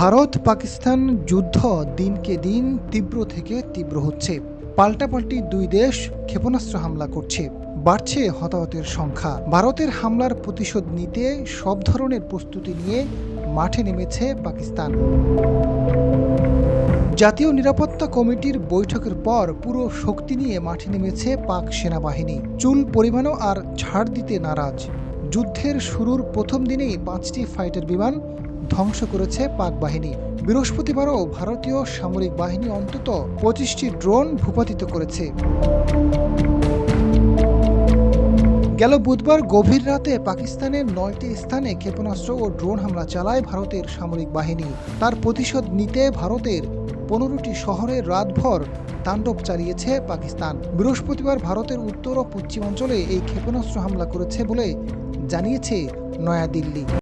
ভারত পাকিস্তান যুদ্ধ দিনকে দিন তীব্র থেকে তীব্র হচ্ছে। পাল্টাপাল্টি দুই দেশ ক্ষেপণাস্ত্র হামলা করছে, বাড়ছে হতাহতের সংখ্যা। ভারতের হামলার প্রতিশোধ নিতে সব ধরনের প্রস্তুতি নিয়ে মাঠে নেমেছে পাকিস্তান। জাতীয় নিরাপত্তা কমিটির বৈঠকের পর পুরো শক্তি নিয়ে মাঠে নেমেছে পাক সেনাবাহিনী। চুল পরিমাণও আর ছাড় দিতে নারাজ। যুদ্ধের শুরুর প্রথম দিনেই 5টি ফাইটার বিমান ধ্বংস করেছে পাক বাহিনী। বৃহস্পতিবারও ভারতীয় সামরিক বাহিনী অন্তত 25টি ড্রোন ভূপাতিত করেছে। গেল বুধবার গভীর রাতে পাকিস্তানের 9টি স্থানে ক্ষেপণাস্ত্র ও ড্রোন হামলা চালায় ভারতের সামরিক বাহিনী। তার প্রতিশোধ নিতে ভারতের 15টি শহরে রাতভর তাণ্ডব চালিয়েছে পাকিস্তান। বৃহস্পতিবার ভারতের উত্তর ও পশ্চিমাঞ্চলে এই ক্ষেপণাস্ত্র হামলা করেছে বলে জানিয়েছে নয়াদিল্লি।